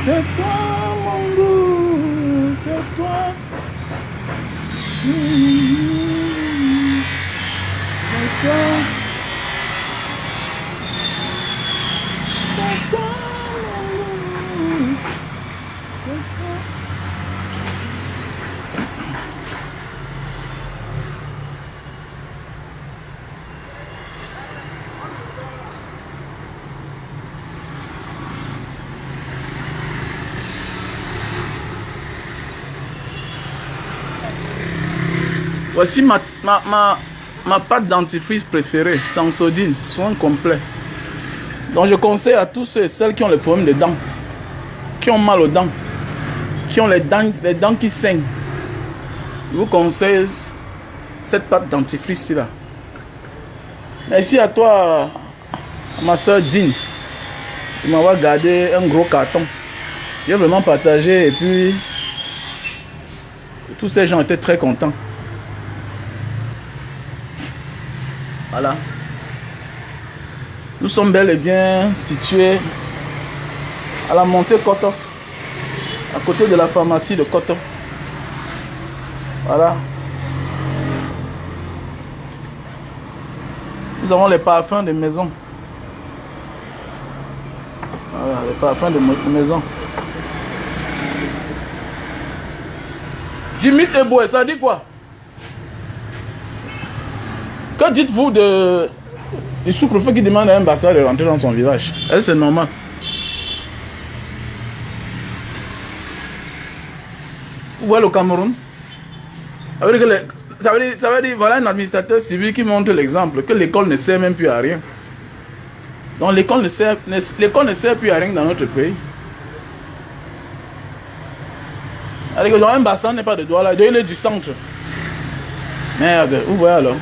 C'est toi mon goût, c'est toi. C'est toi. C'est toi mon goût. C'est toi. Voici ma pâte dentifrice préférée, Sensodyne, soin complet. Donc je conseille à tous ceux et celles qui ont les problèmes de dents, qui ont mal aux dents, qui ont les dents qui saignent. Je vous conseille cette pâte dentifrice là. Merci à toi, ma soeur Dine, de m'avoir gardé un gros carton. J'ai vraiment partagé et puis tous ces gens étaient très contents. Voilà. Nous sommes bel et bien situés à la montée Koto, à côté de la pharmacie de Koto. Voilà. Nous avons les parfums de maison. Voilà, les parfums de maison. Jimmy Eboué, ça dit quoi? Que dites-vous du sous-préfet qui demande à un ambassadeur de rentrer dans son village? Est-ce que c'est normal? Vous voyez le Cameroun? Ça veut dire voilà un administrateur civil qui montre l'exemple, que l'école ne sert même plus à rien. Donc l'école ne sert plus à rien dans notre pays. Alors un bassin n'est pas de droit là, il est du centre. Merde, vous voyez alors?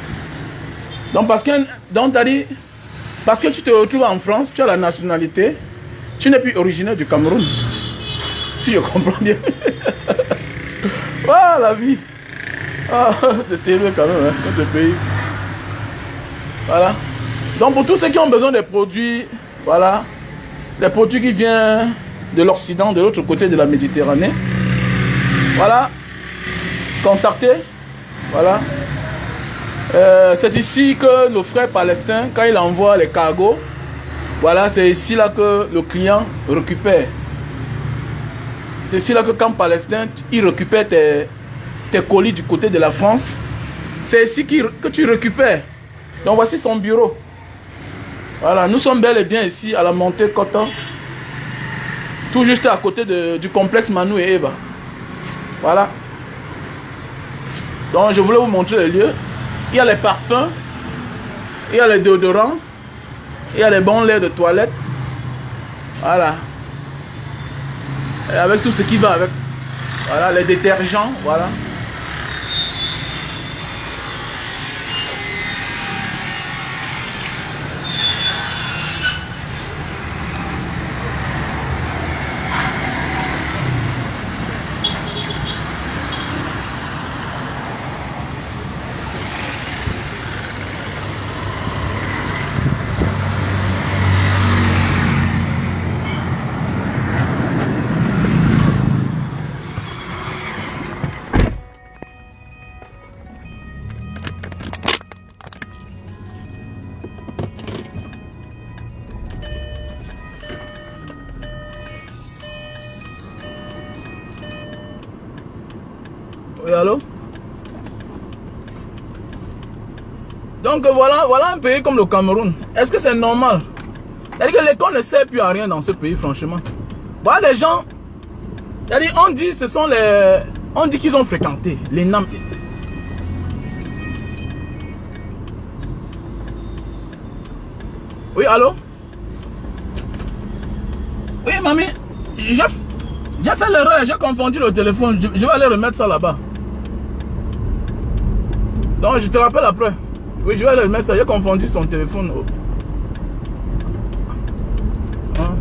Donc parce que tu te retrouves en France, tu as la nationalité, tu n'es plus originaire du Cameroun. Si je comprends bien. Ah, la vie. Ah, c'est terrible quand même, hein, notre pays. Voilà. Donc pour tous ceux qui ont besoin des produits, voilà, des produits qui viennent de l'Occident, de l'autre côté de la Méditerranée, voilà, contactez, voilà. C'est ici que le frère palestin, quand il envoie les cargos, voilà, c'est ici là que le client récupère. C'est ici là que quand palestin, il récupère tes colis du côté de la France. C'est ici que tu récupères. Donc voici son bureau. Voilà, nous sommes bel et bien ici à la montée Koto, tout juste à côté du complexe Manu et Eva. Voilà. Donc je voulais vous montrer le lieu. Il y a les parfums, il y a les déodorants, il y a les bons laits de toilette. Voilà. Et avec tout ce qui va avec. Voilà, les détergents, voilà. Oui, allô? Donc voilà un pays comme le Cameroun. Est-ce que c'est normal? C'est-à-dire que l'école ne sert plus à rien dans ce pays, franchement. Voilà les gens. C'est-à-dire on dit ce sont les. On dit qu'ils ont fréquenté les NAM. Oui, allô? Oui, mamie. J'ai fait l'erreur, j'ai confondu le téléphone. Je vais aller remettre ça là-bas. Donc je te rappelle après. Oui, je vais aller remettre ça. J'ai confondu son téléphone. Hein?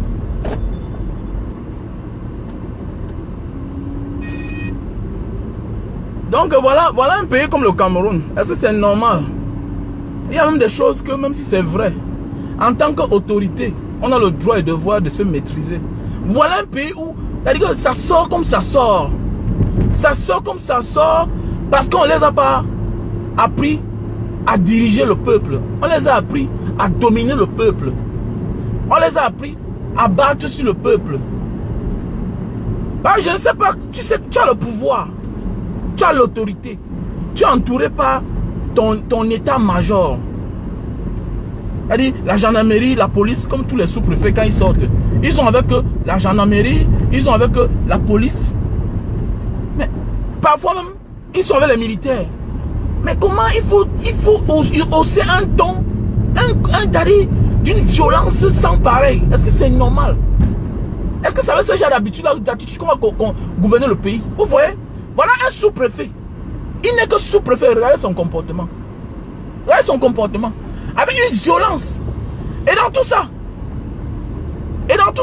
Donc voilà un pays comme le Cameroun. Est-ce que c'est normal? Il y a même des choses que, même si c'est vrai, en tant qu'autorité, on a le droit et devoir de se maîtriser. Voilà un pays où ça sort comme ça sort. Ça sort comme ça sort parce qu'on ne les a pas appris à diriger le peuple. On les a appris à dominer le peuple. On les a appris à battre sur le peuple. Bah, je ne sais pas, tu sais, tu as le pouvoir, tu as l'autorité, tu es entouré par ton état-major. C'est-à-dire la gendarmerie, la police, comme tous les sous-préfets quand ils sortent. Ils sont avec la gendarmerie, ils sont avec la police. Mais parfois même, ils sont avec les militaires. Mais comment il faut hausser un ton, d'une violence sans pareil? Est-ce que c'est normal? Est-ce que ça veut ce genre d'attitude qu'on va gouverner le pays? Vous voyez? Voilà un sous-préfet. Il n'est que sous-préfet. Regardez son comportement. Regardez son comportement. Avec une violence. Et dans tout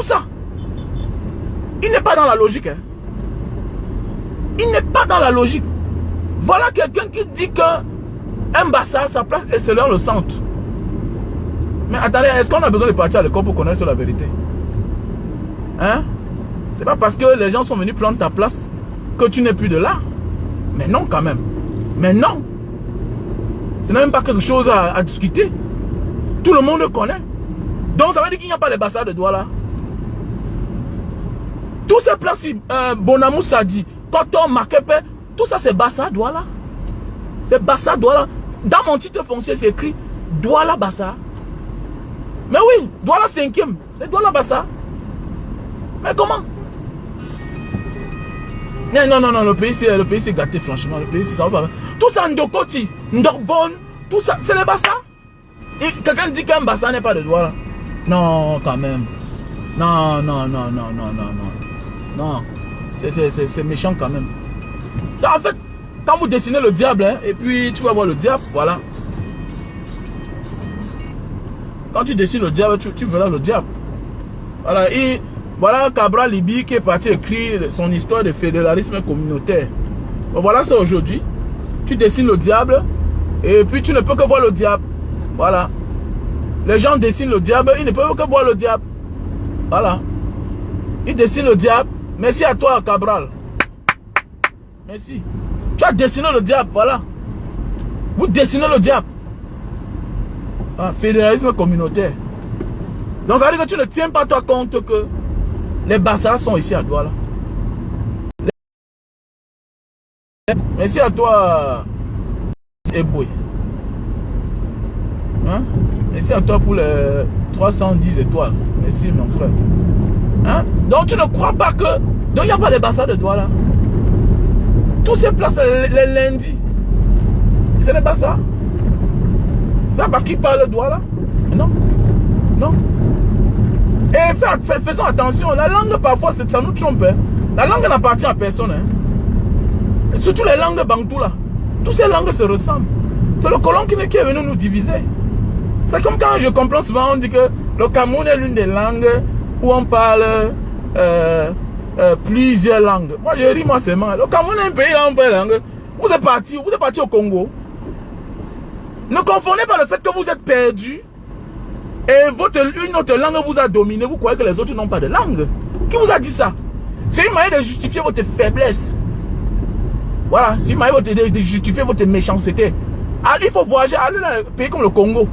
ça, il n'est pas dans la logique. Hein. Il n'est pas dans la logique. Voilà quelqu'un qui dit qu'un Bassa, sa place est selon le centre. Mais attendez, est-ce qu'on a besoin de partir à l'école pour connaître la vérité? Hein? C'est pas parce que les gens sont venus prendre ta place que tu n'es plus de là. Mais non quand même. Mais non. Ce n'est même pas quelque chose à discuter. Tout le monde le connaît. Donc ça veut dire qu'il n'y a pas de Bassa de Douala. Tous ces places, Bonamou Sadi, Koton, Makepe, tout ça c'est Bassa Douala. C'est Bassa Douala. Dans mon titre foncier c'est écrit Douala Bassa. Mais oui, Douala 5e, c'est Douala Bassa. Mais comment? Non, le pays c'est gâté franchement. Le pays c'est ça va pas. Tout ça Ndokoti, Ndokbon, tout ça, c'est les Bassa. Quelqu'un dit qu'un Bassa n'est pas de Douala. Non, quand même. Non. Non. C'est méchant quand même. En fait, quand vous dessinez le diable, hein, et puis tu vas voir le diable, voilà. Quand tu dessines le diable, tu verras le diable. Voilà, et voilà Cabral Libi qui est parti écrire son histoire de fédéralisme communautaire. Bon, voilà, c'est aujourd'hui. Tu dessines le diable, et puis tu ne peux que voir le diable. Voilà. Les gens dessinent le diable, ils ne peuvent que voir le diable. Voilà. Ils dessinent le diable. Merci à toi, Cabral. Merci. Tu as dessiné le diable, voilà. Vous dessinez le diable. Ah, fédéralisme communautaire. Donc ça veut dire que tu ne tiens pas toi compte que les Bassas sont ici à Douala. Merci à toi, Eboué. Hein? Merci à toi pour les 310 étoiles. Merci mon frère. Hein? Donc tu ne crois pas que... Donc il n'y a pas de Bassa de Douala. Tous ces places les lundis, c'est les Bassa. Ça parce qu'ils parlent Douala? Non. Non. Et faisons attention, la langue parfois ça nous trompe. Hein. La langue n'appartient à personne. Hein. Et surtout les langues bantou là. Toutes ces langues se ressemblent. C'est le colon qui est venu nous diviser. C'est comme quand je comprends souvent, on dit que le Cameroun est l'une des langues où on parle plusieurs langues. Moi je ris moi seulement. Le Cameroun est un pays où on parle langue. Vous êtes parti au Congo. Ne confondez pas le fait que vous êtes perdu et une autre langue vous a dominé. Vous croyez que les autres n'ont pas de langue. Qui vous a dit ça? C'est une manière de justifier votre faiblesse. Voilà, c'est une manière de justifier votre méchanceté. Allez, il faut voyager, allez dans un pays comme le Congo.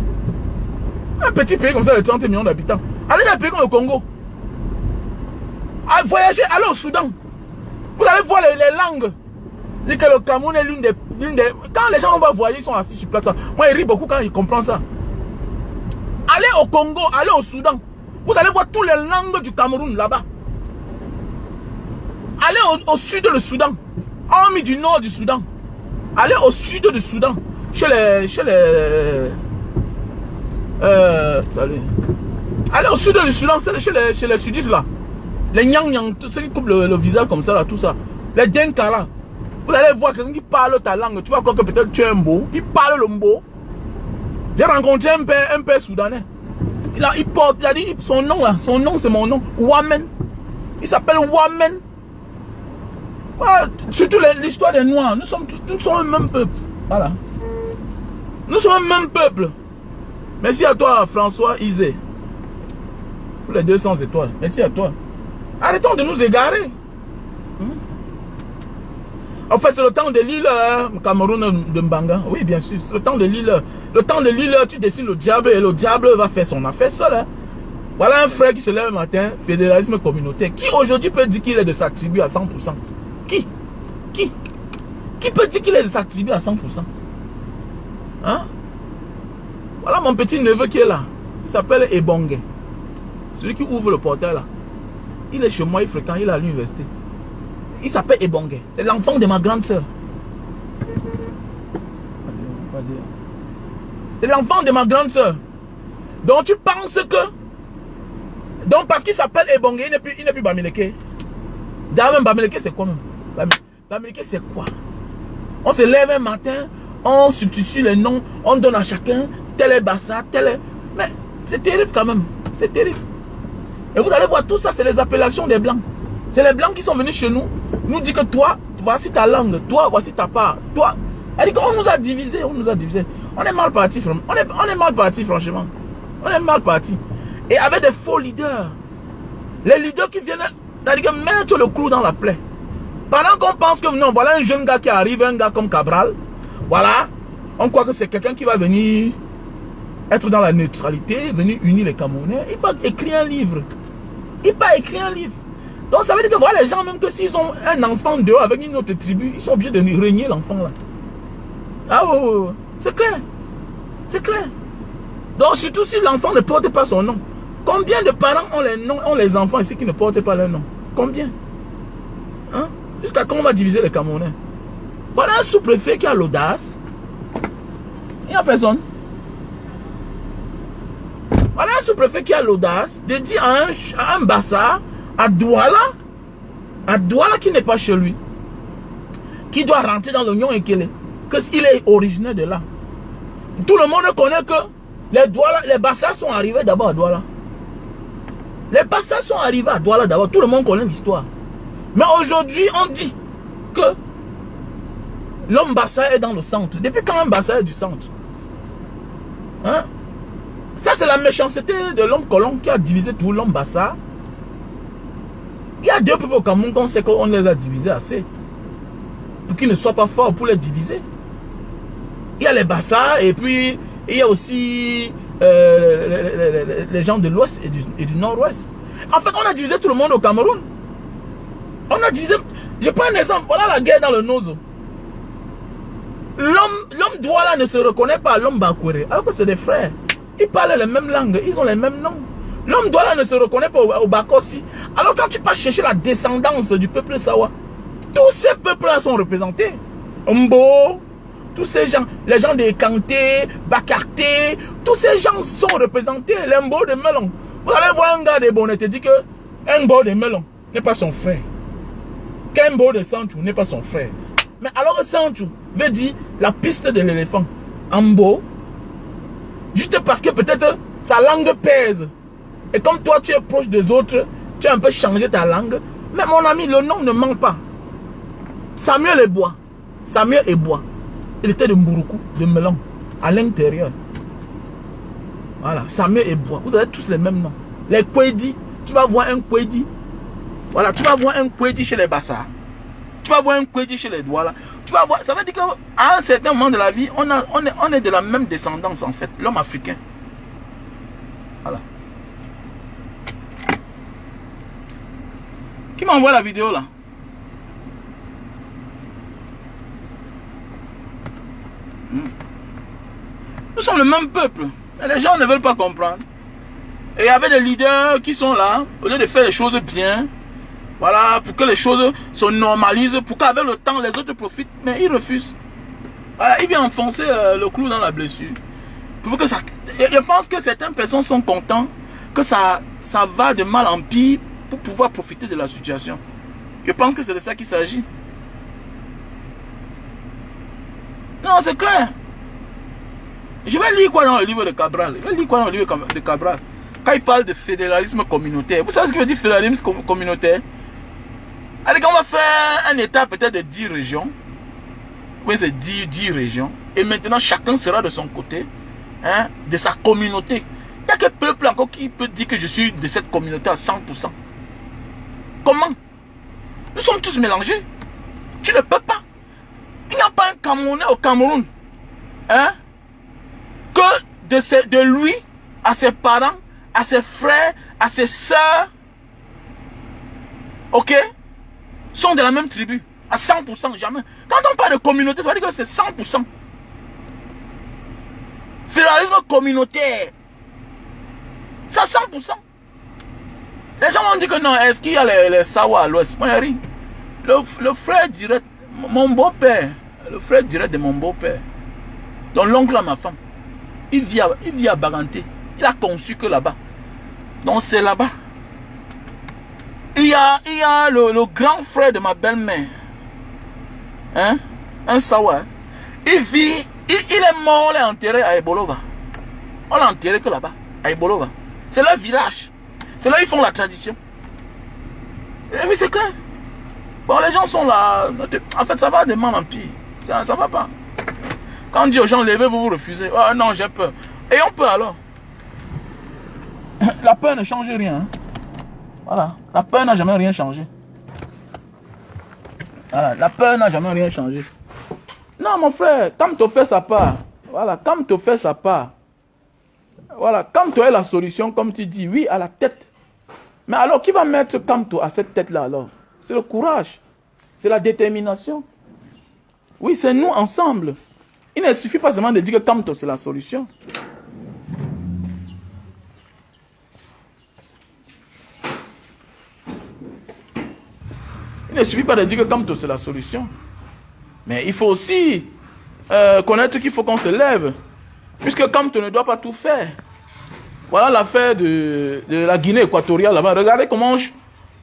Un petit pays comme ça de 30 millions d'habitants. Allez dans un pays comme le Congo. Allez voyager, allez au Soudan. Vous allez voir les langues. Dit que le Cameroun est l'une des... Quand les gens vont voyager, ils sont assis sur place. Moi, ils rient beaucoup quand ils comprennent ça. Allez au Congo, allez au Soudan. Vous allez voir toutes les langues du Cameroun là-bas. Allez au sud du Soudan. Hormis du nord du Soudan. Allez au sud du Soudan. Salut. Allez au sud du Soudan, chez les sudistes là. Les Nyang, ceux qui coupent le visage comme ça là, tout ça. Les Denka là. Vous allez voir quelqu'un qui parle ta langue. Tu vas croire que peut-être tu es un mot. Il parle le mot. J'ai rencontré un père soudanais. Il porte, il a dit son nom là. Son nom c'est mon nom. Wamen. Il s'appelle Wamen. Voilà. Surtout l'histoire des Noirs. Nous sommes le même peuple. Voilà. Nous sommes le même peuple. Merci à toi François Isé. Pour les 200 étoiles. Merci à toi. Arrêtons de nous égarer. En fait, c'est le temps de l'île Cameroun de Mbanga. Oui, bien sûr. Le temps de l'île. Le temps de l'île, tu dessines le diable et le diable va faire son affaire seul. Hein. Voilà un frère qui se lève le matin, fédéralisme communautaire. Qui aujourd'hui peut dire qu'il est de sa tribu à 100%? Qui peut dire qu'il est de sa tribu à 100%? Hein? Voilà mon petit neveu qui est là. Il s'appelle Ebongue. Celui qui ouvre le portail là. Il est chez moi, il fréquente, il est à l'université. Il s'appelle Ebongue. C'est l'enfant de ma grande soeur. C'est l'enfant de ma grande soeur. Donc tu penses que... Donc parce qu'il s'appelle Ebongue, il n'est plus Bamileke. D'ailleurs, Bamileke c'est quoi même? Bamileke c'est quoi? On se lève un matin, on substitue les noms, on donne à chacun, tel est Bassa, tel est... Mais c'est terrible quand même. C'est terrible. Et vous allez voir, tout ça, c'est les appellations des Blancs. C'est les Blancs qui sont venus chez nous, nous dit que toi, voici ta langue, toi, voici ta part, toi. Elle dit qu'on nous a divisés, on nous a divisés. On est mal parti, on est mal parti, franchement. On est mal parti. Et avec des faux leaders. Les leaders qui viennent, c'est-à-dire que mettre le clou dans la plaie. Pendant qu'on pense que non, voilà un jeune gars qui arrive, un gars comme Cabral. Voilà, on croit que c'est quelqu'un qui va venir être dans la neutralité, venir unir les Camerounais. Il va écrire un livre. Il va écrire un livre. Donc ça veut dire que voilà les gens, même que s'ils ont un enfant dehors avec une autre tribu, ils sont obligés de régner l'enfant là. Ah oui, c'est clair. C'est clair. Donc surtout si l'enfant ne porte pas son nom. Combien de parents ont les enfants ici qui ne portent pas leur nom? Combien? Hein? Jusqu'à quand on va diviser les Camerounais? Voilà un sous-préfet qui a l'audace. Il n'y a personne. Voilà un sous-préfet qui a l'audace de dire à un Bassa, à Douala qui n'est pas chez lui, qui doit rentrer dans l'Union et qu'il est originaire de là. Tout le monde connaît que les Bassa sont arrivés d'abord à Douala. Les Bassa sont arrivés à Douala d'abord. Tout le monde connaît l'histoire. Mais aujourd'hui, on dit que l'homme Bassa est dans le centre. Depuis quand un Bassa est du centre? Hein? Ça, c'est la méchanceté de l'homme colon qui a divisé tout l'homme Bassa. Il y a deux peuples au Cameroun qu'on sait qu'on les a divisés assez. Pour qu'ils ne soient pas forts pour les diviser. Il y a les Bassa et puis il y a aussi les gens de l'ouest et du nord-ouest. En fait, on a divisé tout le monde au Cameroun. On a divisé... Je prends un exemple. Voilà la guerre dans le Nozo. L'homme Douala ne se reconnaît pas à l'homme Bakwere. Alors que c'est des frères. Ils parlent les mêmes langues. Ils ont les mêmes noms. L'homme Douala ne se reconnaît pas au Bakossi. Alors quand tu pars chercher la descendance du peuple Sawa, tous ces peuples-là sont représentés. Mbo, tous ces gens, les gens de Kanté, Bakarté, tous ces gens sont représentés. Les Mbo de Melon. Vous allez voir un gars de Bonnet te dit que un Mbo de Melon n'est pas son frère. Qu'un Mbo de Sanchou n'est pas son frère. Mais alors que Sanchou veut dire la piste de l'éléphant. Mbo, juste parce que peut-être sa langue pèse. Et comme toi tu es proche des autres, tu as un peu changé ta langue. Mais mon ami, le nom ne manque pas. Samuel Ebois. Samuel Ebois. Il était de Mbouroukou, de Melon, à l'intérieur. Voilà, Samuel Ebois. Vous avez tous les mêmes noms. Les Kwedi, tu vas voir un Kwedi. Voilà, tu vas voir un Kwedi chez les Bassa. Tu vas voir un Kwedi chez les Douala. Tu vas voir, ça veut dire qu'à un certain moment de la vie, on est de la même descendance en fait, l'homme africain. Voilà. Qui m'envoie la vidéo là? Nous sommes le même peuple. Mais les gens ne veulent pas comprendre. Et il y avait des leaders qui sont là, au lieu de faire les choses bien, voilà, pour que les choses se normalisent, pour qu'avec le temps les autres profitent, mais ils refusent. Voilà, ils viennent enfoncer le clou dans la blessure. Pour que ça, je pense que certaines personnes sont contentes que ça va de mal en pire pour pouvoir profiter de la situation. Je pense que c'est de ça qu'il s'agit. Non, c'est clair. Je vais lire quoi dans le livre de Cabral? Je vais lire quoi dans le livre de Cabral? Quand il parle de fédéralisme communautaire. Vous savez ce que veut dire fédéralisme communautaire? Allez, quand on va faire un état peut-être de 10 régions. Oui, c'est 10 régions. Et maintenant, chacun sera de son côté, hein, de sa communauté. Il n'y a que peuple encore qui peut dire que je suis de cette communauté à 100%. Comment? Nous sommes tous mélangés. Tu ne peux pas. Il n'y a pas un Camerounais au Cameroun. Hein? Que de lui, à ses parents, à ses frères, à ses soeurs, ok, sont de la même tribu. À 100%, jamais. Quand on parle de communauté, ça veut dire que c'est 100%. Fédéralisme communautaire. C'est à 100%. Les gens m'ont dit que non, est-ce qu'il y a les Sawa à l'ouest? Moi, il y a rien. Le frère direct, mon beau-père, le frère direct de mon beau-père, donc l'oncle à ma femme, il vit à Baganté. Il a conçu que là-bas. Donc c'est là-bas. Il y a le grand frère de ma belle-mère. Hein? Un Sawa. Hein? Il vit, il est mort, il est enterré à Ebolova. On l'a enterré que là-bas, à Ebolova. C'est leur village. C'est là ils font la tradition. Et oui, c'est clair. Bon, les gens sont là. En fait, ça va de mal en pire. Ça va pas. Quand on dit aux gens, levez-vous, vous refusez. Oh non, j'ai peur. Et on peut alors. La peur ne change rien. Hein. Voilà. La peur n'a jamais rien changé. Voilà. La peur n'a jamais rien changé. Non, mon frère, Kamto fait sa part. Voilà. Kamto fait sa part. Voilà. Kamto est la solution, comme tu dis. Oui, à la tête. Mais alors, qui va mettre Kamto à cette tête-là alors? C'est le courage. C'est la détermination. Oui, c'est nous ensemble. Il ne suffit pas seulement de dire que Kamto, c'est la solution. Il ne suffit pas de dire que Kamto, c'est la solution. Mais il faut aussi connaître qu'il faut qu'on se lève. Puisque Kamto ne doit pas tout faire. Voilà l'affaire de la Guinée équatoriale là-bas. Regardez comment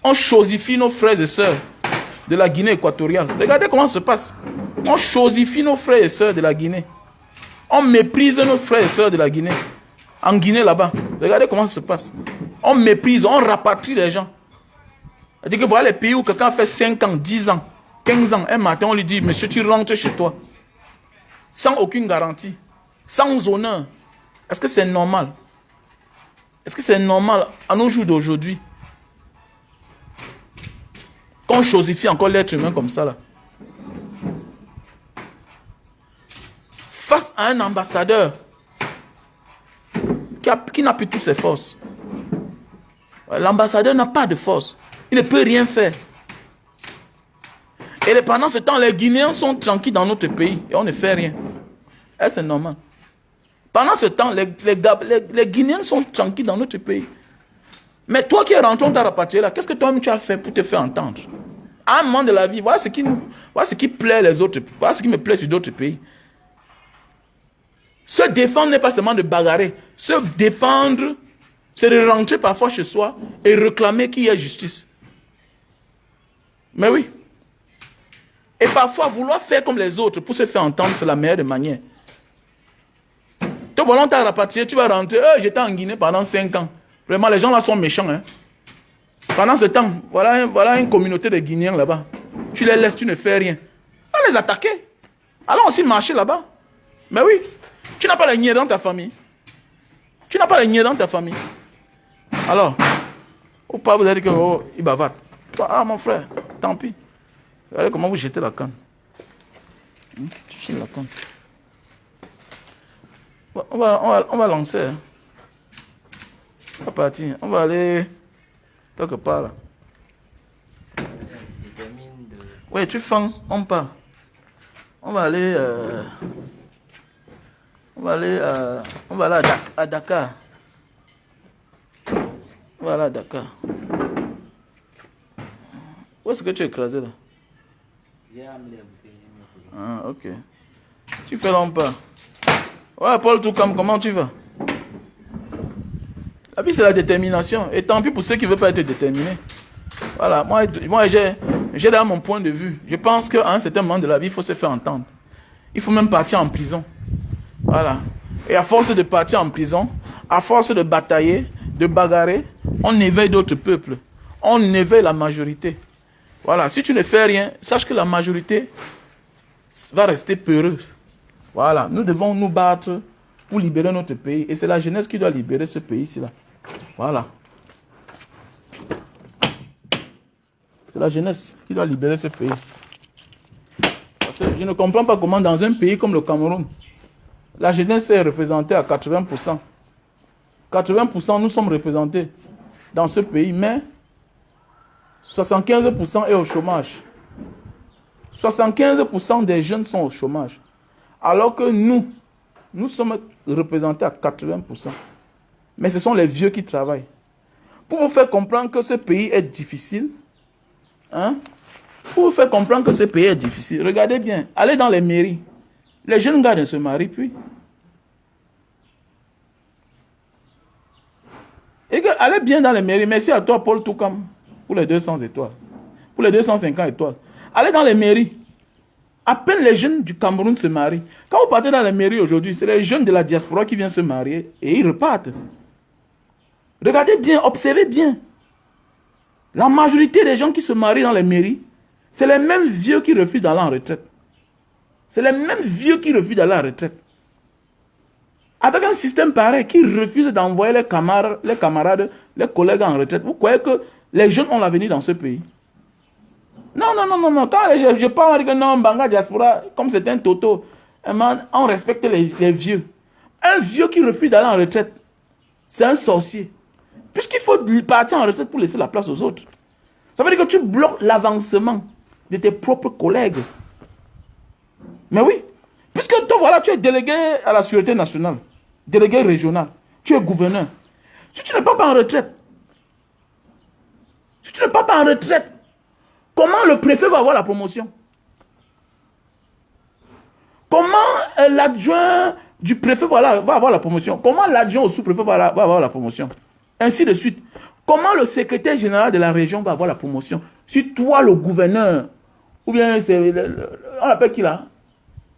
on chosifie nos frères et sœurs de la Guinée équatoriale. Regardez comment ça se passe. On chosifie nos frères et sœurs de la Guinée. On méprise nos frères et sœurs de la Guinée. En Guinée là-bas. Regardez comment ça se passe. On méprise, on rapatrie les gens. C'est-à-dire que voilà les pays où quelqu'un fait 5 ans, 10 ans, 15 ans. Un matin, on lui dit, monsieur, tu rentres chez toi. Sans aucune garantie. Sans honneur. Est-ce que c'est normal? Est-ce que c'est normal à nos jours d'aujourd'hui qu'on chosifie encore l'être humain comme ça là? Face à un ambassadeur qui n'a plus toutes ses forces. L'ambassadeur n'a pas de force. Il ne peut rien faire. Et pendant ce temps, les Guinéens sont tranquilles dans notre pays et on ne fait rien. Est-ce normal? Pendant ce temps, les Guinéens sont tranquilles dans notre pays. Mais toi qui es rentré, on t'a rapatrié là, qu'est-ce que toi-même tu as fait pour te faire entendre? À un moment de la vie, voilà ce qui plaît les autres, voilà ce qui me plaît sur d'autres pays. Se défendre n'est pas seulement de bagarrer. Se défendre, c'est de rentrer parfois chez soi et réclamer qu'il y ait justice. Mais oui. Et parfois, vouloir faire comme les autres pour se faire entendre, c'est la meilleure des manières. Toi, voilà, on t'a rapatrié, tu vas rentrer. J'étais en Guinée pendant 5 ans. Vraiment, les gens là sont méchants. Hein. Pendant ce temps, voilà une communauté de Guinéens là-bas. Tu les laisses, tu ne fais rien. On va les attaquer. Allons aussi marcher là-bas. Mais oui, tu n'as pas les niais dans ta famille. Tu n'as pas les niais dans ta famille. Alors, ou pas, vous avez dit que il bavate. Ah, mon frère, tant pis. Regardez comment vous jetez la canne. Tu chines la canne. On va lancer. Hein. On va partir. On va aller quelque part là. Ouais, tu fends, on part. On va aller à Dakar. On va aller à Dakar. Où est-ce que tu es écrasé là? Ah, ok. Tu fais long pas. Ouais, Paul Toukam, comment tu vas? La vie, c'est la détermination. Et tant pis pour ceux qui ne veulent pas être déterminés. Voilà, moi j'ai là mon point de vue. Je pense qu'à un certain moment de la vie, il faut se faire entendre. Il faut même partir en prison. Voilà. Et à force de partir en prison, à force de batailler, de bagarrer, on éveille d'autres peuples. On éveille la majorité. Voilà, si tu ne fais rien, sache que la majorité va rester peureuse. Voilà, nous devons nous battre pour libérer notre pays. Et c'est la jeunesse qui doit libérer ce pays-ci là. Voilà. C'est la jeunesse qui doit libérer ce pays. Parce que je ne comprends pas comment dans un pays comme le Cameroun, la jeunesse est représentée à 80%. 80% nous sommes représentés dans ce pays, mais 75% est au chômage. 75% des jeunes sont au chômage. Alors que nous sommes représentés à 80%. Mais ce sont les vieux qui travaillent. Pour vous faire comprendre que ce pays est difficile, pour vous faire comprendre que ce pays est difficile, regardez bien, allez dans les mairies. Les jeunes gars ne se marient plus. Et allez bien dans les mairies. Merci à toi, Paul Toukam, pour les 200 étoiles. Pour les 250 étoiles. Allez dans les mairies. À peine les jeunes du Cameroun se marient. Quand vous partez dans les mairies aujourd'hui, c'est les jeunes de la diaspora qui viennent se marier et ils repartent. Regardez bien, observez bien. La majorité des gens qui se marient dans les mairies, c'est les mêmes vieux qui refusent d'aller en retraite. C'est les mêmes vieux qui refusent d'aller en retraite. Avec un système pareil, qui refuse d'envoyer les camarades, les collègues en retraite, vous croyez que les jeunes ont l'avenir dans ce pays? Non. Quand je parle, on dit que non, Banga Diaspora, comme c'est un toto, on respecte les vieux. Un vieux qui refuse d'aller en retraite, c'est un sorcier. Puisqu'il faut partir en retraite pour laisser la place aux autres. Ça veut dire que tu bloques l'avancement de tes propres collègues. Mais oui, puisque toi, voilà, tu es délégué à la Sûreté nationale, délégué régional, tu es gouverneur. Si tu n'es pas en retraite, comment le préfet va avoir la promotion? Comment l'adjoint du préfet va avoir la promotion? Comment l'adjoint au sous-préfet va avoir la promotion? Ainsi de suite. Comment le secrétaire général de la région va avoir la promotion? Si toi, le gouverneur, ou bien on appelle qui là?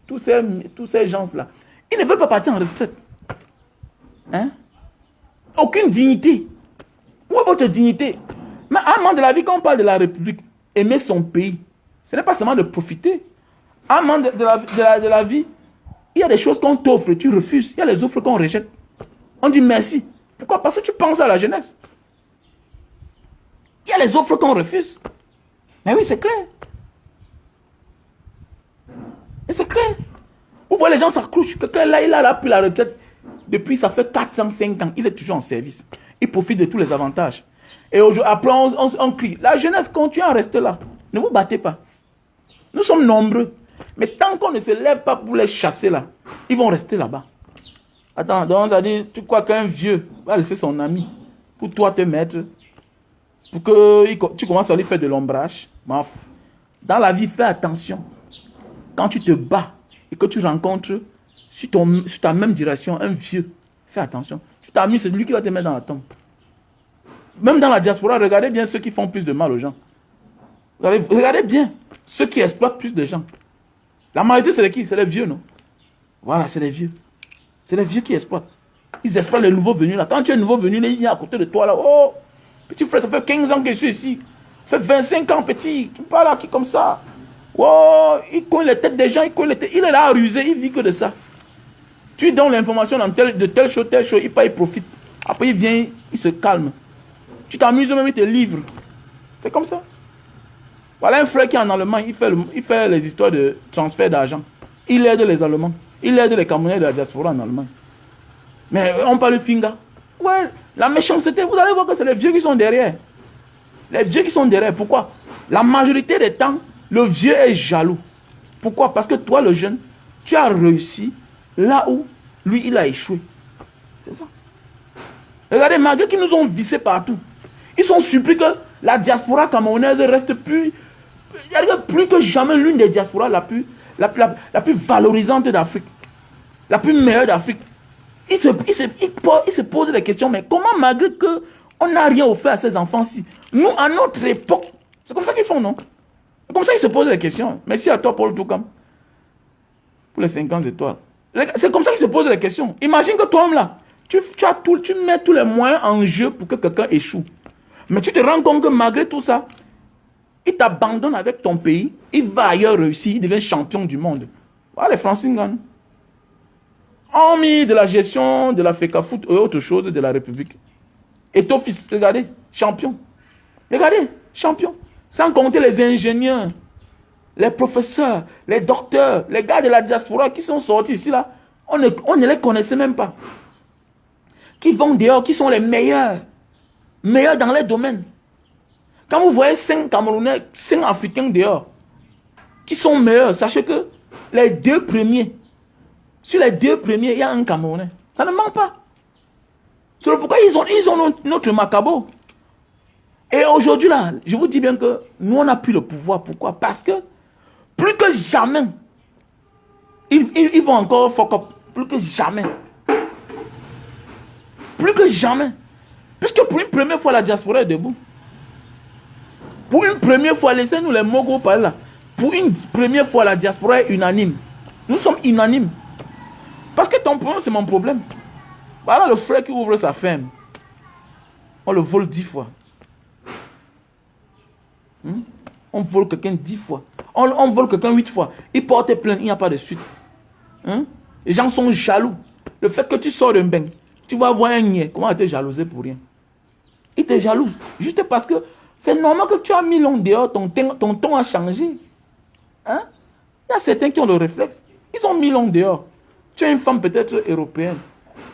Tous ces gens-là, ils ne veulent pas partir en retraite. Hein? Aucune dignité. Où est votre dignité? Mais à un moment de la vie, quand on parle de la République, aimer son pays, ce n'est pas seulement de profiter. À un moment de la vie, il y a des choses qu'on t'offre, tu refuses. Il y a les offres qu'on rejette. On dit merci. Pourquoi? Parce que tu penses à la jeunesse. Il y a les offres qu'on refuse. Mais oui, c'est clair. Et c'est clair. Vous voyez, les gens s'accrochent. Quelqu'un là, il a pris la retraite depuis, ça fait 405 ans. Il est toujours en service. Il profite de tous les avantages. Et après, on crie. La jeunesse continue à rester là. Ne vous battez pas. Nous sommes nombreux. Mais tant qu'on ne se lève pas pour les chasser là, ils vont rester là-bas. Attends, donc ça dit, tu crois qu'un vieux va laisser son ami pour toi te mettre, pour que tu commences à lui faire de l'ombrage? Dans la vie, fais attention. Quand tu te bats et que tu rencontres sur ta même direction un vieux, fais attention. Tu t'amuses, c'est lui qui va te mettre dans la tombe. Même dans la diaspora, regardez bien ceux qui font plus de mal aux gens. Regardez bien ceux qui exploitent plus de gens. La majorité, c'est qui? C'est les vieux, non? Voilà, c'est les vieux. C'est les vieux qui exploitent. Ils exploitent les nouveaux venus là. Quand tu es nouveau venu, il vient à côté de toi là. Oh, petit frère, ça fait 15 ans que je suis ici. Ça fait 25 ans, petit. Tu parles là, qui comme ça. Oh, il cogne les têtes des gens, il est là à ruser, il vit que de ça. Tu lui donnes l'information de telle chose, il profite. Après, il vient, il se calme. Tu t'amuses même, il te livre. C'est comme ça. Voilà un frère qui est en Allemagne, il fait les histoires de transfert d'argent. Il aide les Allemands. Il aide les Camerounais de la diaspora en Allemagne. Mais on parle de Finga. Ouais, la méchanceté, vous allez voir que c'est les vieux qui sont derrière. Les vieux qui sont derrière. Pourquoi? La majorité des temps, le vieux est jaloux. Pourquoi? Parce que toi, le jeune, tu as réussi là où lui, il a échoué. C'est ça. Regardez, malgré qu'ils nous ont vissés partout, ils sont surpris que la diaspora camerounaise reste plus que jamais l'une des diasporas la plus valorisante d'Afrique. La plus meilleure d'Afrique. Ils se posent des questions, mais comment, malgré qu'on n'a rien offert à ces enfants-ci, nous, à notre époque, c'est comme ça qu'ils font, non? C'est comme ça qu'ils se posent des questions. Merci à toi, Paul Toukam, pour les 50 étoiles. C'est comme ça qu'ils se posent des questions. Imagine que toi-même, là, tu mets tous les moyens en jeu pour que quelqu'un échoue. Mais tu te rends compte que malgré tout ça, il t'abandonne avec ton pays, il va ailleurs réussir, il devient champion du monde. Voilà les Français gagnent. Hormis de la gestion de la FECAFOOT et autre chose de la République. Et ton fils, regardez, champion. Regardez, champion. Sans compter les ingénieurs, les professeurs, les docteurs, les gars de la diaspora qui sont sortis ici là. On ne les connaissait même pas. Qui vont dehors, qui sont les meilleurs. Meilleurs dans les domaines. Quand vous voyez 5 Camerounais, 5 Africains dehors, qui sont meilleurs, sachez que les 2 premiers, sur les 2 premiers, il y a un Camerounais. Ça ne ment pas. C'est pourquoi ils ont notre macabo. Et aujourd'hui là, je vous dis bien que nous on n'a plus le pouvoir. Pourquoi? Parce que plus que jamais, ils vont encore fuck up. Plus que jamais. Plus que jamais. Puisque pour une première fois la diaspora est debout. Pour une première fois, laissez-nous les mogos parler là. Pour une première fois la diaspora est unanime. Nous sommes unanimes. Parce que ton problème c'est mon problème. Voilà le frère qui ouvre sa ferme. On le vole 10 fois. On vole quelqu'un 10 fois. On vole quelqu'un 8 fois. Il porte plainte, il n'y a pas de suite. Les gens sont jaloux. Le fait que tu sors d'un bain, tu vas voir un niais. Comment il te jalouser pour rien? Il te jalouse. Juste parce que c'est normal que tu as mis l'on dehors, ton ton a changé. Il y a certains qui ont le réflexe. Ils ont mis l'on dehors. Tu es une femme peut-être européenne.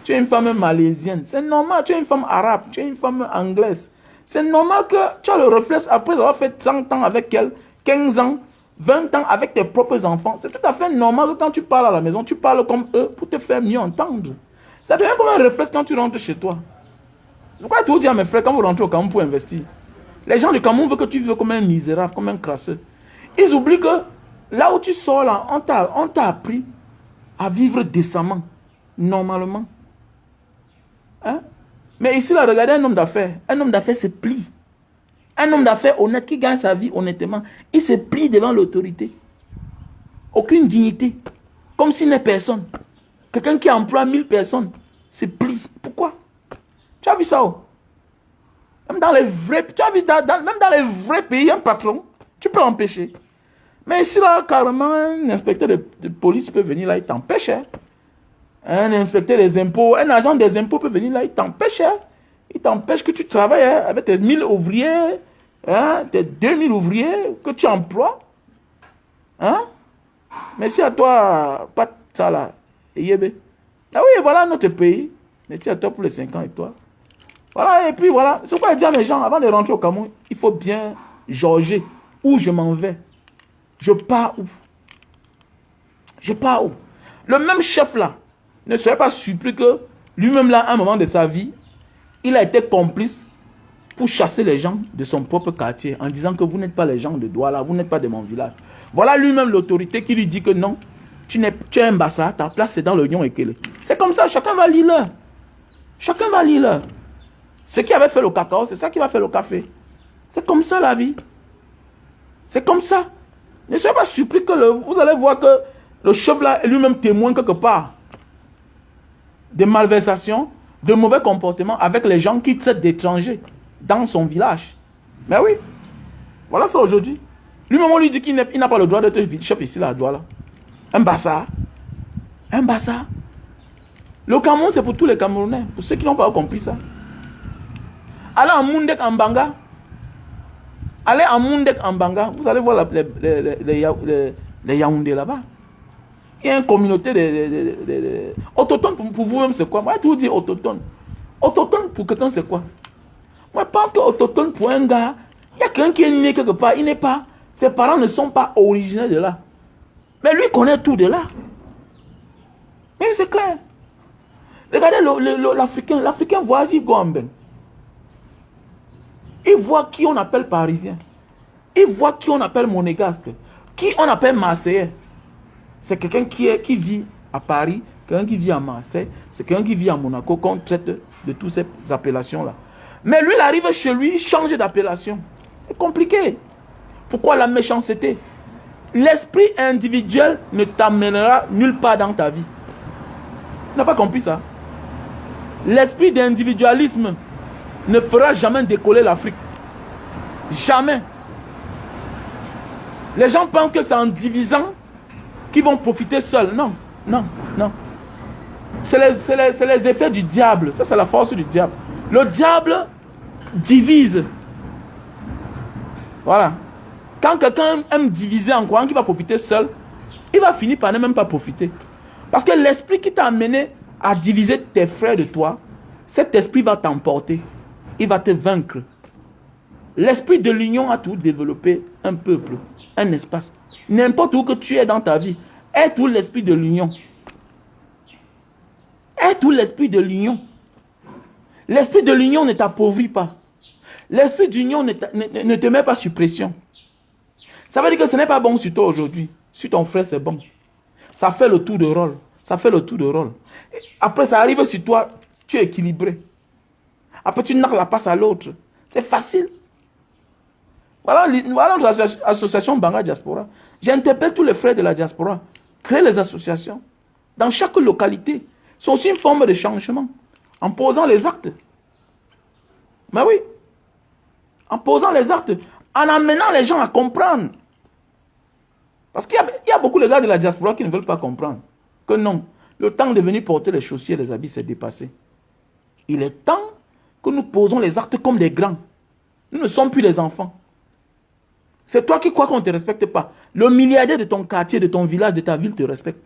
Tu es une femme malaisienne. C'est normal. Tu es une femme arabe. Tu es une femme anglaise. C'est normal que tu as le réflexe après avoir fait 100 ans avec elle, 15 ans, 20 ans avec tes propres enfants. C'est tout à fait normal que quand tu parles à la maison, tu parles comme eux pour te faire mieux entendre. Ça devient comme un réflexe quand tu rentres chez toi. Pourquoi tu dis à mes frères quand vous rentrez au Cameroun pour investir? Les gens du Cameroun veulent que tu vives comme un misérable, comme un crasseux. Ils oublient que là où tu sors là, on t'a appris à vivre décemment, normalement. Mais ici là, regardez un homme d'affaires. Un homme d'affaires se plie. Un homme d'affaires honnête qui gagne sa vie honnêtement, il se plie devant l'autorité. Aucune dignité. Comme s'il n'est personne. Quelqu'un qui emploie 1000 personnes se plie. Pourquoi? Tu as vu ça? Même dans les vrais, tu as vu même dans les vrais pays, un patron, tu peux l'empêcher. Mais ici là, carrément, un inspecteur de police peut venir là, il t'empêche. Un inspecteur des impôts, un agent des impôts peut venir là, il t'empêche. Il t'empêche que tu travailles avec tes 1000 ouvriers, tes 2000 ouvriers que tu emploies. Mais si à toi, pas ça là, et ah oui, voilà notre pays. Mais si à toi pour les 5 ans et toi. Voilà, et puis voilà. C'est pourquoi je dis à mes gens, avant de rentrer au Cameroun, il faut bien jauger où je m'en vais. Je pars où? Je pars où? Le même chef là ne serait pas surpris que lui-même là, à un moment de sa vie, il a été complice pour chasser les gens de son propre quartier en disant que vous n'êtes pas les gens de Douala, vous n'êtes pas de mon village. Voilà lui-même l'autorité qui lui dit que non, tu es un bassa, ta place c'est dans le Lyon Ekele. C'est comme ça, chacun va lire l'heure. Chacun va lire l'heure. Ce qui avait fait le cacao, c'est ça qui va faire le café. C'est comme ça la vie. C'est comme ça. Ne soyez pas surpris que vous allez voir que le chef là est lui-même témoin quelque part de malversations, de mauvais comportements avec les gens qui traitent d'étrangers dans son village. Mais oui, voilà ça aujourd'hui. Lui-même on lui dit qu'il n'a pas le droit d'être chef ici là à Douala. Un bassa. Un bassa. Le Cameroun c'est pour tous les Camerounais, pour ceux qui n'ont pas compris ça. Allez en Mundek en Banga. Allez en Mundek en Banga, vous allez voir les Yaoundé là-bas. Il y a une communauté de autochtone pour vous-même, c'est quoi? Moi, je vous dis autochtone. Autochtone pour quelqu'un, c'est quoi? Moi, je pense que autochtone pour un gars, il y a quelqu'un qui est né quelque part, il n'est pas, ses parents ne sont pas originaires de là. Mais lui, il connaît tout de là. Mais c'est clair. Regardez l'Africain voyage, il voit en bain. Il voit qui on appelle parisien. Il voit qui on appelle monégasque. Qui on appelle marseillais. C'est quelqu'un qui vit à Paris, quelqu'un qui vit à Marseille, c'est quelqu'un qui vit à Monaco, qu'on traite de toutes ces appellations-là. Mais lui, il arrive chez lui, il change d'appellation. C'est compliqué. Pourquoi la méchanceté? L'esprit individuel ne t'amènera nulle part dans ta vie. Tu n'as pas compris ça? L'esprit d'individualisme ne fera jamais décoller l'Afrique. Jamais. Les gens pensent que c'est en divisant qu'ils vont profiter seuls. Non, non, non. C'est les effets du diable. Ça, c'est la force du diable. Le diable divise. Voilà. Quand quelqu'un aime diviser en croyant qu'il va profiter seul, il va finir par ne même pas profiter. Parce que l'esprit qui t'a amené à diviser tes frères de toi, cet esprit va t'emporter. Il va te vaincre. L'esprit de l'union a tout développé un peuple, un espace. N'importe où que tu es dans ta vie, est tout l'esprit de l'union. Est tout l'esprit de l'union. L'esprit de l'union ne t'appauvrit pas. L'esprit d'union ne te met pas sur pression. Ça veut dire que ce n'est pas bon sur toi aujourd'hui. Sur ton frère, c'est bon. Ça fait le tour de rôle. Ça fait le tour de rôle. Après, ça arrive sur toi, tu es équilibré. Après, tu narres la passe à l'autre. C'est facile. Voilà l'association Banga Diaspora. J'interpelle tous les frères de la diaspora. Créer les associations. Dans chaque localité. C'est aussi une forme de changement. En posant les actes. Mais oui. En posant les actes. En amenant les gens à comprendre. Parce qu'il y a beaucoup de gars de la diaspora qui ne veulent pas comprendre. Que non. Le temps de venir porter les chaussures et les habits s'est dépassé. Il est temps que nous posons les actes comme des grands. Nous ne sommes plus les enfants. C'est toi qui crois qu'on ne te respecte pas. Le milliardaire de ton quartier, de ton village, de ta ville te respecte.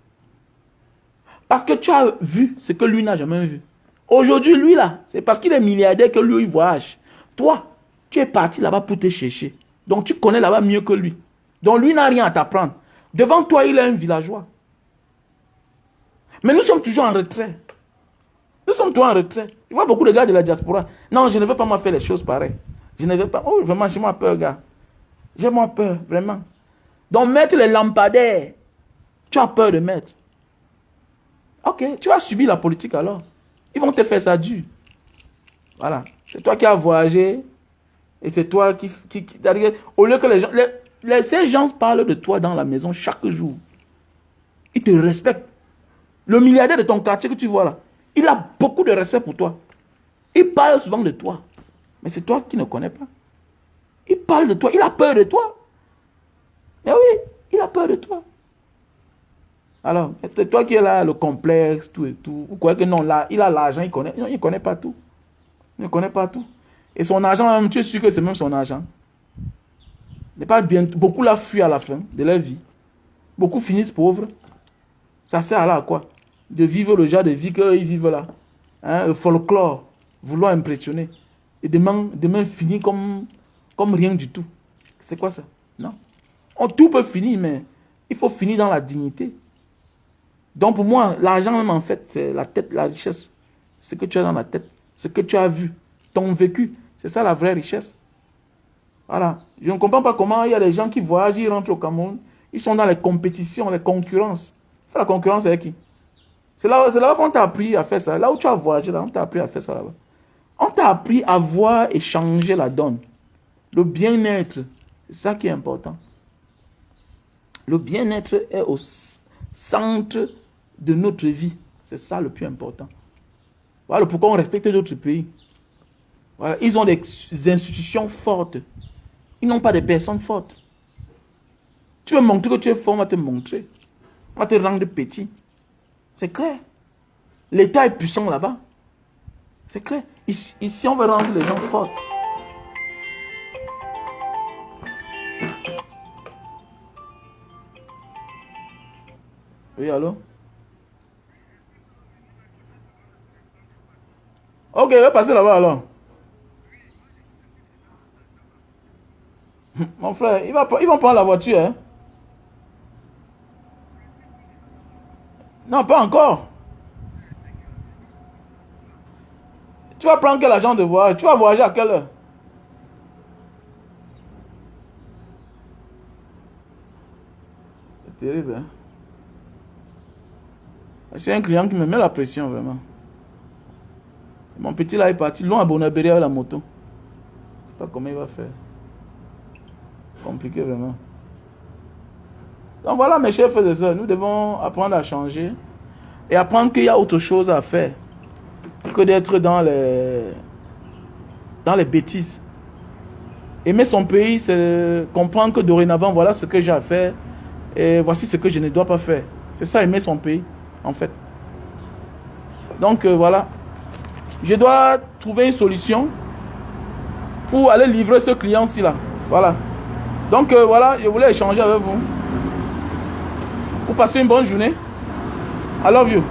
Parce que tu as vu ce que lui n'a jamais vu. Aujourd'hui, lui là, c'est parce qu'il est milliardaire que lui il voyage. Toi, tu es parti là-bas pour te chercher. Donc tu connais là-bas mieux que lui. Donc lui n'a rien à t'apprendre. Devant toi, il est un villageois. Mais nous sommes toujours en retrait. Nous sommes toujours en retrait. Je vois beaucoup de gars de la diaspora. Non, je ne veux pas me faire les choses pareilles. Je ne veux pas. Oh, vraiment, j'ai moins peur, gars. J'ai moins peur, vraiment. Donc, mettre les lampadaires, tu as peur de mettre. Ok, tu vas subir la politique alors. Ils vont te faire ça dur. Voilà. C'est toi qui as voyagé. Et c'est toi qui au lieu que les gens... ces gens parlent de toi dans la maison chaque jour. Ils te respectent. Le milliardaire de ton quartier que tu vois là, il a beaucoup de respect pour toi. Il parle souvent de toi. Mais c'est toi qui ne connais pas. Il parle de toi. Il a peur de toi. Mais oui, il a peur de toi. Alors, c'est toi qui es là, le complexe, tout et tout. Vous croyez que non, là, il a l'argent, il connaît. Non, il ne connaît pas tout. Il ne connaît pas tout. Et son argent, même, tu es sûr que c'est même son argent. N'est pas bien. Beaucoup l'ont fui à la fin de leur vie. Beaucoup finissent pauvres. Ça sert là à quoi? De vivre le genre de vie qu'ils vivent là. Hein, le folklore. Vouloir impressionner. Et demain finir comme rien du tout. C'est quoi ça? Non. Tout peut finir, mais il faut finir dans la dignité. Donc pour moi, l'argent même en fait, c'est la tête, la richesse. Ce que tu as dans la tête. Ce que tu as vu. Ton vécu. C'est ça la vraie richesse. Voilà. Je ne comprends pas comment il y a des gens qui voyagent, ils rentrent au Cameroun. Ils sont dans les compétitions, les concurrences. La concurrence avec qui? C'est là qu'on t'a appris à faire ça. Là où tu as voyagé, là, on t'a appris à faire ça là-bas. On t'a appris à voir et changer la donne. Le bien-être, c'est ça qui est important. Le bien-être est au centre de notre vie. C'est ça le plus important. Voilà pourquoi on respecte d'autres pays. Voilà, ils ont des institutions fortes. Ils n'ont pas des personnes fortes. Tu veux montrer que tu es fort, on va te montrer. On va te rendre petit. C'est clair. L'État est puissant là-bas. C'est clair. Ici, on veut rendre les gens forts. Oui, allô? Ok, je vais passer là-bas alors. Mon frère, ils vont prendre la voiture. Hein? Non, pas encore. Tu vas prendre quel agent de voyage? Tu vas voyager à quelle heure? C'est terrible, hein? C'est un client qui me met la pression, vraiment. Mon petit là est parti loin à Bonabéry avec la moto. Je ne sais pas comment il va faire. Compliqué, vraiment. Donc voilà, mes chers frères et sœurs, nous devons apprendre à changer et apprendre qu'il y a autre chose à faire que d'être dans les bêtises. Aimer son pays, c'est comprendre que dorénavant, voilà ce que j'ai à faire et voici ce que je ne dois pas faire. C'est ça, aimer son pays, en fait. Donc voilà. Je dois trouver une solution pour aller livrer ce client-ci là. Voilà. Donc voilà, je voulais échanger avec vous. Vous passez une bonne journée. I love you.